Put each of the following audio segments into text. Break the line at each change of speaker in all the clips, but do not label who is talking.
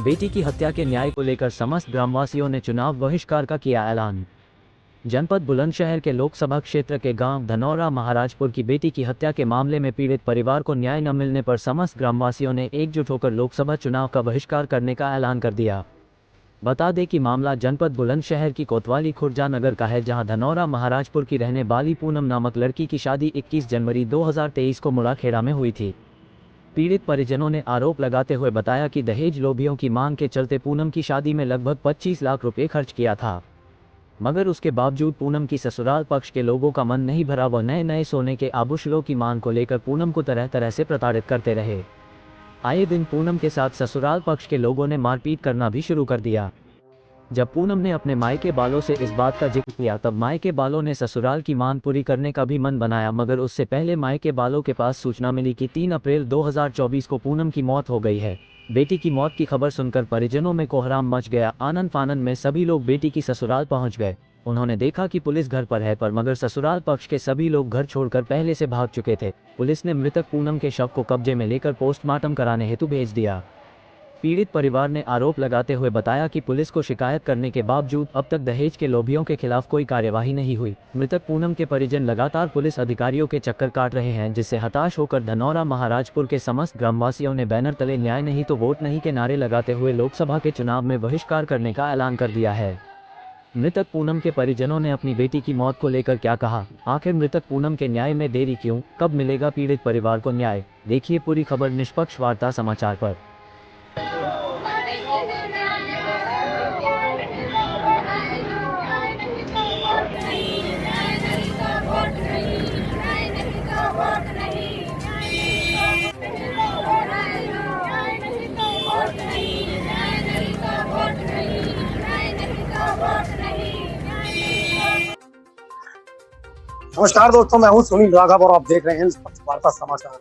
बेटी की हत्या के न्याय को लेकर समस्त ग्रामवासियों ने चुनाव बहिष्कार का किया ऐलान। जनपद बुलंदशहर के लोकसभा क्षेत्र के गांव धनौरा महाराजपुर की बेटी की हत्या के मामले में पीड़ित परिवार को न्याय न मिलने पर समस्त ग्रामवासियों ने एकजुट होकर लोकसभा चुनाव का बहिष्कार करने का ऐलान कर दिया। बता दें कि मामला जनपद बुलंदशहर की कोतवाली खुर्जा नगर का है, जहां धनौरा महाराजपुर की रहने वाली पूनम नामक लड़की की शादी 21 जनवरी 2023 को मुड़ाखेड़ा में हुई थी। पीड़ित परिजनों ने आरोप लगाते हुए बताया कि दहेज लोभियों की मांग के चलते पूनम की शादी में लगभग 25 लाख रुपए खर्च किया था, मगर उसके बावजूद पूनम की ससुराल पक्ष के लोगों का मन नहीं भरा। वह नए नए सोने के आभूषणों की मांग को लेकर पूनम को तरह तरह से प्रताड़ित करते रहे। आए दिन पूनम के साथ ससुराल पक्ष के लोगों ने मारपीट करना भी शुरू कर दिया। जब पूनम ने अपने मायके बालों से इस बात का जिक्र किया, तब मायके बालों ने ससुराल की मांग पूरी करने का भी मन बनाया, मगर उससे पहले मायके बालों के पास सूचना मिली कि 3 अप्रैल 2024 को पूनम की मौत हो गई है। बेटी की मौत की खबर सुनकर परिजनों में कोहराम मच गया। आनंद फानंद में सभी लोग बेटी की ससुराल पहुंच गए। उन्होंने देखा कि पुलिस घर पर है, मगर ससुराल पक्ष के सभी लोग घर छोड़कर पहले से भाग चुके थे। पुलिस ने मृतक पूनम के शव को कब्जे में लेकर पोस्टमार्टम कराने हेतु भेज दिया। पीड़ित परिवार ने आरोप लगाते हुए बताया कि पुलिस को शिकायत करने के बावजूद अब तक दहेज के लोभियों के खिलाफ कोई कार्यवाही नहीं हुई। मृतक पूनम के परिजन लगातार पुलिस अधिकारियों के चक्कर काट रहे हैं, जिससे हताश होकर धनौरा महाराजपुर के समस्त ग्रामवासियों ने बैनर तले न्याय नहीं तो वोट नहीं के नारे लगाते हुए लोकसभा के चुनाव में बहिष्कार करने का ऐलान कर दिया है। मृतक पूनम के परिजनों ने अपनी बेटी की मौत को लेकर क्या कहा, आखिर मृतक पूनम के न्याय में देरी क्यों, कब मिलेगा पीड़ित परिवार को न्याय? देखिए पूरी खबर निष्पक्ष वार्ता समाचार पर।
नमस्कार दोस्तों, मैं हूं सुनील राघव और आप देख रहे हैं वार्ता समाचार।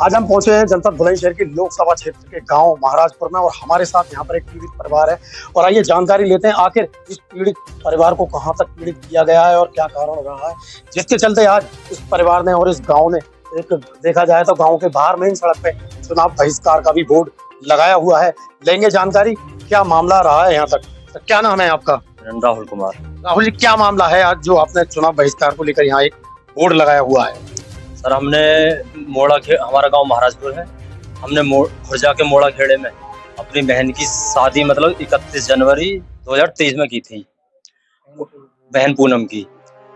आज हम पहुंचे हैं जनपद बुलंदशहर के लोकसभा क्षेत्र के गांव महाराजपुर में और हमारे साथ यहां पर एक पीड़ित परिवार है और आइए जानकारी लेते हैं आखिर इस पीड़ित परिवार को कहां तक पीड़ित किया गया है और क्या कारण रहा है जिसके चलते आज इस परिवार ने और इस गाँव ने एक देखा जाए तो गाँव के बाहर मेन सड़क पे चुनाव बहिष्कार का भी बोर्ड लगाया हुआ है। लेंगे जानकारी क्या मामला रहा है यहाँ तक। तो क्या नाम है आपका?
राहुल कुमार।
राहुल जी, क्या मामला है आज जो आपने चुनाव बहिष्कार को लेकर यहाँ एक बोर्ड लगाया हुआ है?
सर, हमने हमारा गांव महाराजपुर है। हमने खुर्जा के मोड़ा खेड़े में अपनी बहन की शादी मतलब 31 जनवरी 2023 में की थी, बहन पूनम की।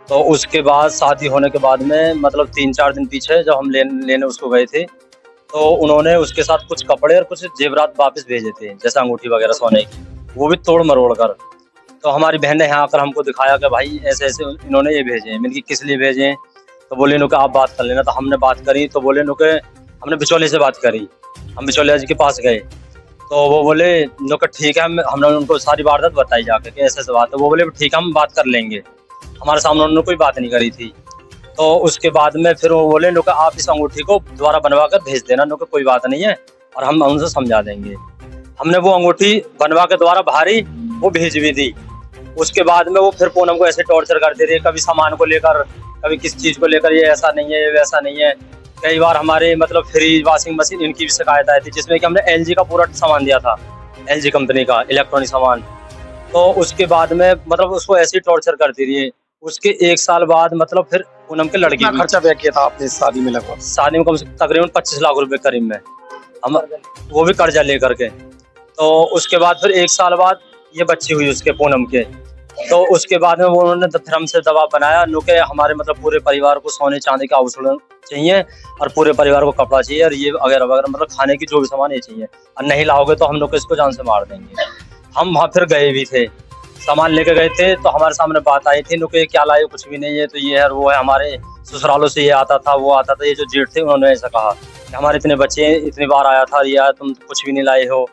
तो उसके बाद शादी होने के बाद में मतलब 3-4 दिन पीछे जब हम लेने उसको गए थे, तो उन्होंने उसके साथ कुछ कपड़े और कुछ जेवरात वापस भेजे थे, जैसे अंगूठी वगैरह सोने की, वो भी तोड़ मरोड़ कर। तो हमारी बहन ने यहाँ आकर हमको दिखाया कि भाई ऐसे ऐसे इन्होंने ये भेजे हैं। मैंने कि किस लिए भेजे हैं? तो बोले नो कि आप बात कर लेना। तो हमने बात करी तो बोले नो कि हमने बिचौलिए से बात करी। हम बिचौलिया जी के पास गए तो वो बोले नो कि ठीक है। हमने उनको सारी वारदात बताई जाकर कि ऐसे ऐसे बात है। वो बोले ठीक है, हम बात कर लेंगे। हमारे सामने उन्होंने कोई बात नहीं करी थी। तो उसके बाद में फिर वो बोले नो कि आप इस अंगूठी को दोबारा बनवा कर भेज देना, नो कि कोई बात नहीं है और हम उनसे समझा देंगे। हमने वो अंगूठी बनवा के दोबारा भारी वो भेज भी दी। उसके बाद में वो फिर पूनम को ऐसे टॉर्चर करते रहे, कभी सामान को लेकर, कभी किस चीज को लेकर, ये ऐसा नहीं है, ये वैसा नहीं है। कई बार हमारे मतलब फ्रिज, वॉशिंग मशीन, इनकी भी शिकायत आई थी, जिसमें कि हमने एलजी का पूरा सामान दिया था, एलजी कंपनी का इलेक्ट्रॉनिक सामान। तो उसके बाद में मतलब उसको ऐसे ही टॉर्चर करती रही। उसके 1 साल बाद मतलब फिर पूनम के लड़की
खर्चा व्यय किया था आपने इस शादी में? लगभग
शादी में कम से तकरीबन 25 लाख रुपए करीब में, हम वो भी कर्जा लेकर के। तो उसके बाद फिर 1 साल बाद ये बच्ची हुई उसके पूनम के। तो उसके बाद में वो उन्होंने फिर हमसे दबाव बनाया नो के हमारे मतलब पूरे परिवार को सोने चांदी का आभूषण चाहिए और पूरे परिवार को कपड़ा चाहिए और ये वगैरह वगैरह, मतलब खाने की जो भी सामान ये चाहिए, और नहीं लाओगे तो हम लोग इसको जान से मार देंगे। हम वहाँ फिर गए भी थे, सामान लेके गए थे। तो हमारे सामने बात आई थी नो के क्या लाए, कुछ भी नहीं है, तो ये है वो है, हमारे ससुरालों से ये आता था वो आता था। ये जो जेठ थे उन्होंने ऐसा कहा कि हमारे इतने बच्चे इतनी बार आया था, ये तुम कुछ भी नहीं लाए हो।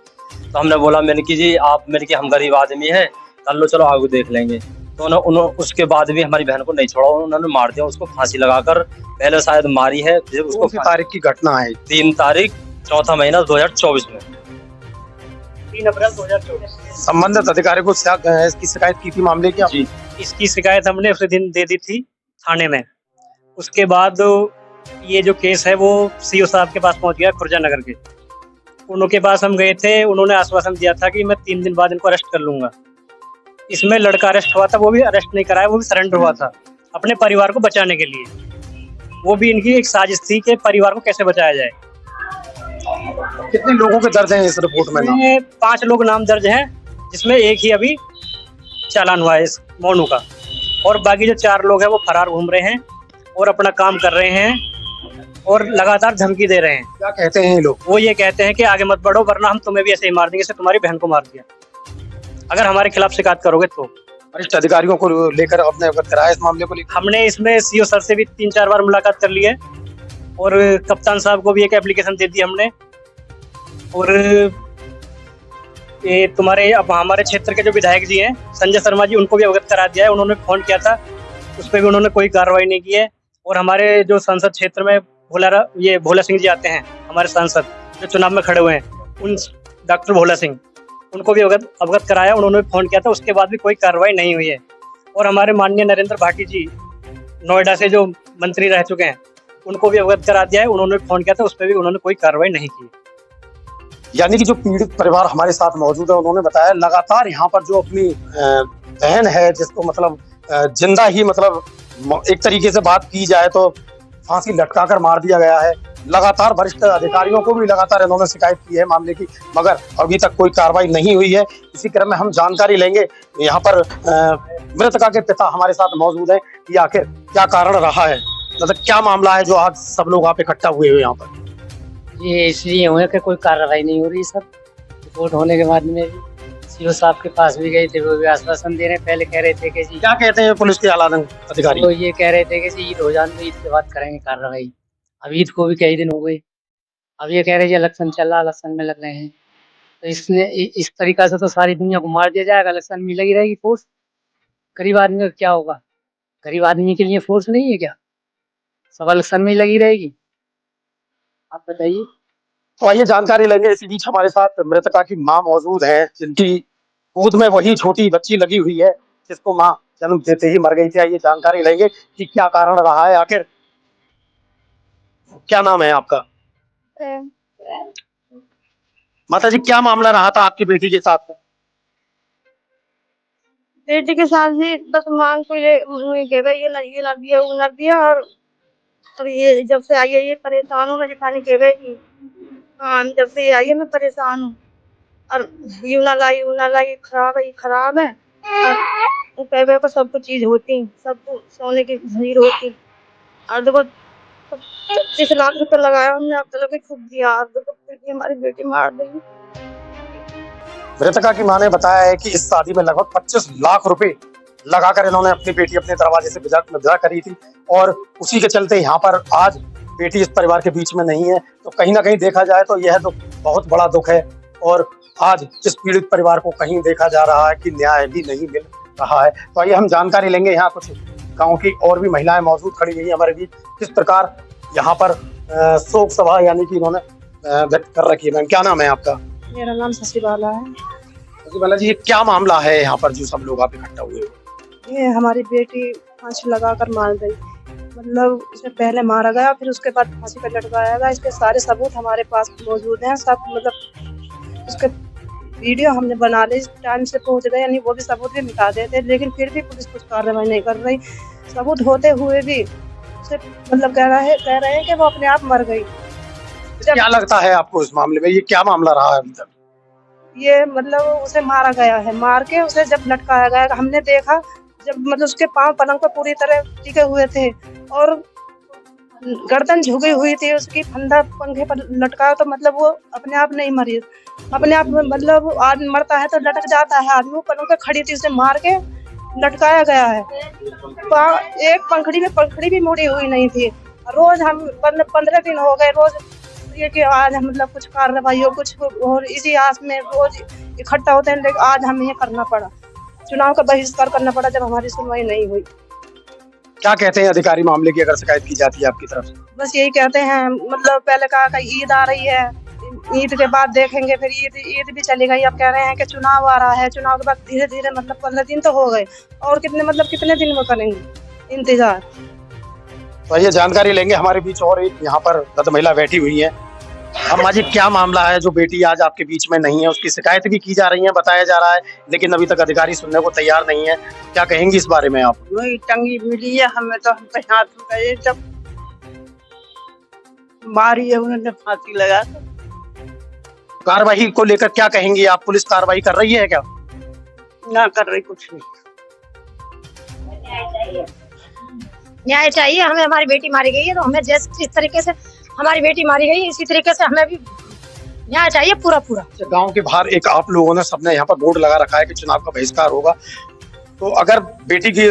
तो हमने बोला मैंने कि जी आप, मैंने कि हम गरीब आदमी हैं, कर लो, चलो आगे देख लेंगे। तो उन्होंने उसके बाद भी हमारी बहन को नहीं छोड़ा, उन्होंने मार दिया, उसको फांसी लगाकर। पहले शायद मारी है, फिर उसको
तारीख की घटना है
3 तारीख 4वां महीना 2024 में,
3 अप्रैल 2024।
संबंधित अधिकारी को इसकी शिकायत की थी मामले की?
जी,
इसकी शिकायत हमने उसी दिन दे दी थी थाने में। उसके बाद ये जो केस है वो सीओ साहब के पास पहुंच गया खुर्जा नगर के। उनके पास हम गए थे, उन्होंने आश्वासन दिया था कि मैं 3 दिन बाद इनको अरेस्ट कर लूंगा। इसमें लड़का अरेस्ट हुआ था, वो भी अरेस्ट नहीं कराया, वो भी सरेंडर हुआ था अपने परिवार को बचाने के लिए। वो भी इनकी एक साजिश थी कि परिवार को कैसे बचाया जाए।
कितने लोगों के दर्ज हैं इस रिपोर्ट में नाम?
इसमें 5 लोग नाम दर्ज हैं, जिसमें एक ही अभी चालान हुआ है इस मोनू का, और बाकी जो 4 लोग हैं वो फरार घूम रहे हैं और अपना काम कर रहे हैं और लगातार धमकी दे रहे हैं।
क्या कहते हैं ये लोग?
वो ये कहते हैं कि आगे मत बढ़ो वरना हम तुम्हें भी ऐसे ही मार देंगे जैसे तुम्हारी बहन को मार दिया, अगर हमारे खिलाफ शिकायत करोगे तो।
वरिष्ठ अधिकारियों को लेकर आपने अवगत कराया इस मामले को लेकर?
हमने इसमें सीओ सर से भी 3-4 बार मुलाकात कर ली है और कप्तान साहब को भी एक एप्लीकेशन दे दी हमने। और ये तुम्हारे अब हमारे क्षेत्र के जो विधायक जी हैं संजय शर्मा जी, उनको भी अवगत करा दिया है। उन्होंने फोन किया था, उस पर भी उन्होंने कोई कार्रवाई नहीं की है। और हमारे जो संसद क्षेत्र में भोला सिंह जी आते हैं, हमारे सांसद जो चुनाव में खड़े हुए हैं, उन डॉक्टर भोला सिंह, उनको भी अवगत कराया, उन्होंने भी फोन किया था, उसके बाद भी कोई कार्रवाई नहीं हुई है। और हमारे माननीय नरेंद्र भाटी जी नोएडा से जो मंत्री रह चुके हैं, उनको भी अवगत करा दिया है, उन्होंने फोन किया था, उस पर भी उन्होंने कोई कार्रवाई नहीं की।
यानी कि जो पीड़ित परिवार हमारे साथ मौजूद है, उन्होंने बताया लगातार यहाँ पर जो अपनी बहन है, जिसको मतलब जिंदा ही मतलब एक तरीके से बात की जाए तो फांसी लटका कर मार दिया गया है। लगातार वरिष्ठ अधिकारियों को भी लगातार इन्होंने शिकायत की है मामले की, मगर अभी तक कोई कार्रवाई नहीं हुई है। इसी क्रम में हम जानकारी लेंगे, यहाँ पर मृतका के पिता हमारे साथ मौजूद है कि आखिर क्या कारण रहा है, मतलब क्या मामला है जो आज सब लोग आप इकट्ठा हुए हुए यहाँ पर?
ये इसलिए हुए कि कोई कार्रवाई नहीं हो रही। सब रिपोर्ट होने के बाद में सीओ साहब के पास भी गए थे, वो भी आश्वासन दे रहे हैं। पहले कह रहे थे कि जी,
क्या कहते हैं पुलिस के आला अधिकारी?
तो ये कह रहे थे कि जी ईद हो जाने दो, ईद के बाद करेंगे कार्रवाई। अब ईद को भी कई दिन हो गए, अब ये कह रहे हैं इलेक्शन चल रहा, इलेक्शन में लग रहे हैं। तो इसने इस तरीका से तो सारी दुनिया को मार दिया जाएगा, इलेक्शन में लगी रहेगी फोर्स। गरीब आदमी का क्या होगा? गरीब आदमी के लिए फोर्स नहीं है क्या? सब इलेक्शन में ही लगी रहेगी। आप बताइए।
तो आइए जानकारी लेंगे। इसी बीच हमारे साथ मृतका की मां मौजूद है, जिनकी गोद में वही छोटी बच्ची लगी हुई है जिसको मां जन्म देते ही मर गई थी। आइए जानकारी लेंगे कि क्या कारण रहा है आखिर। क्या नाम है आपका? माता जी, क्या मामला रहा था आपकी बेटी के साथ?
बेटी के साथ ही बस मांग को ये लग दिया और ये जब से आई है ये परेशान हूँ। मैं जिठानी कह गई कि हाँ, जब से ये आई है मैं परेशान हूँ। और यूना लाई खराब है। और पैवे को सब कुछ चीज होती, सब सोने की भीड़ होती। और देखो 25 लाख रुपए लगाया हमने, अब तक खूब दिया, हमारी बेटी मार देगी।
मृतका की मां ने बताया है कि इस शादी में लगभग 25 लाख रुपए लगाकर इन्होंने अपनी बेटी अपने दरवाजे से विदा करी थी, और उसी के चलते यहाँ पर आज बेटी इस परिवार के बीच में नहीं है। तो कहीं ना कहीं देखा जाए तो यह दुख बहुत बड़ा दुख है, और आज इस पीड़ित परिवार को कहीं देखा जा रहा है कि न्याय भी नहीं मिल रहा है। तो आइए हम जानकारी लेंगे, यहाँ कुछ गाँव की और भी महिलाएं मौजूद खड़ी हुई है हमारे बीच, किस प्रकार यहाँ पर शोक सभा यानी कि इन्होंने व्यक्त कर रखी है। मैम, क्या नाम है आपका?
मेरा नाम शशिबाला है।
शशिबाला जी, ये क्या मामला है यहाँ पर जो सब लोग आप इकट्ठा हुए हो?
ये हमारी बेटी फांसी लगाकर मार गई, मतलब उसे पहले मारा गया फिर उसके बाद फांसी पर लटकाया गया। इसके सारे सबूत हमारे पास मौजूद हैं, सब मतलब उसके वीडियो हमने बना ली, टाइम से पहुंच गए, यानी वो भी सबूत भी मिटा देते, लेकिन फिर भी पुलिस कुछ कार्रवाई नहीं कर रही। सबूत होते हुए भी उसे मतलब कह रहे हैं कि वो अपने आप मर गई।
क्या लगता है आपको इस मामले में, ये क्या मामला रहा है अभी तक?
ये मतलब उसे मारा गया है, मार के उसे जब लटकाया गया, हमने देखा जब मतलब उसके पांव पलंग पर पूरी तरह टिके हुए थे और गर्दन झुकी हुई थी, उसकी फंदा पंखे पर लटकाया, तो मतलब वो अपने आप नहीं मरी। अपने आप मतलब आदमी मरता है तो लटक जाता है आदमी, पलंग पर खड़ी थी, उसे मार के लटकाया गया है। एक पंखड़ी भी मुड़ी हुई नहीं थी। रोज हम 15 दिन हो गए रोज ये कि आज हम मतलब कुछ कार्रवाई हो, कुछ और इसी आस में रोज इकट्ठा होते हैं, लेकिन आज हमें ये करना पड़ा, चुनाव का बहिष्कार करना पड़ा जब हमारी सुनवाई नहीं हुई।
क्या कहते हैं अधिकारी मामले की अगर शिकायत की जाती है आपकी तरफ से?
बस यही कहते हैं, मतलब पहले कहा कि ईद आ रही है, ईद के बाद देखेंगे, फिर ईद भी चली गई। अब कह रहे हैं कि चुनाव आ रहा है, चुनाव के बाद धीरे धीरे मतलब 15 दिन तो हो गए, और कितने दिन में करेंगे इंतजार।
तो ये जानकारी लेंगे। हमारे बीच और एक यहाँ पर दत्त महिला बैठी हुई है, अम्मा जी, क्या मामला है जो बेटी आज आपके बीच में नहीं है? उसकी शिकायत भी की जा रही है, बताया जा रहा है, लेकिन अभी तक अधिकारी सुनने को तैयार नहीं है। क्या कहेंगी इस बारे में आप?
वही टंगी मिली है हमें, तो हम पे हाथ गए जब मारी है उन्होंने, फांसी लगा।
कार्रवाई को लेकर क्या कहेंगी आप? पुलिस कार्रवाई कर रही है क्या?
ना कर रही कुछ नहीं।
न्याय चाहिए हमें। हमारी बेटी मारी गई है तो हमें जिस तरीके से हमारी बेटी मारी गई इसी तरीके से हमें भी न्याय चाहिए पूरा पूरा।
गांव के बाहर एक आप लोगों ने सबने यहाँ पर बोर्ड लगा रखा है कि चुनाव का बहिष्कार होगा, तो अगर बेटी की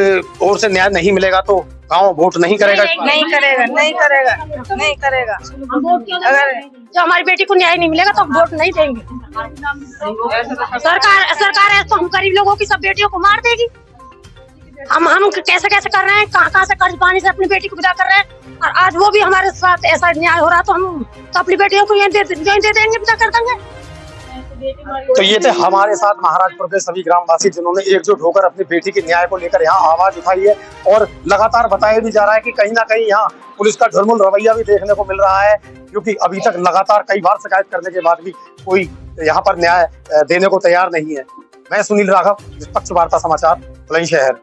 ओर से न्याय नहीं मिलेगा तो गांव वोट नहीं करेगा?
नहीं करेगा, नहीं करेगा, नहीं करेगा।
अगर जो हमारी बेटी को न्याय नहीं मिलेगा तो हम वोट नहीं देंगे। सरकार है तो हम गरीब लोगों की सब बेटियों को मार देगी। हम कैसे कैसे कर रहे हैं, कहाँ से कर्ज पानी से अपनी बेटी को विदा कर रहे हैं, और आज वो भी हमारे साथ ऐसा न्याय हो रहा तो हम तो अपनी बेटियों को यहीं दे देंगे, विदा कर देंगे।
तो ये थे हमारे साथ महाराजपुर के सभी ग्रामवासी जिन्होंने एकजुट होकर अपनी बेटी के न्याय को लेकर यहाँ आवाज उठाई है, और लगातार बताया भी जा रहा है कि कहीं ना कहीं यहाँ पुलिस का ढुलमुल रवैया भी देखने को मिल रहा है, क्योंकि अभी तक लगातार कई बार शिकायत करने के बाद भी कोई यहाँ पर न्याय देने को तैयार नहीं है। मैं सुनील राघव, निष्पक्ष वार्ता समाचार, बुलंदशहर।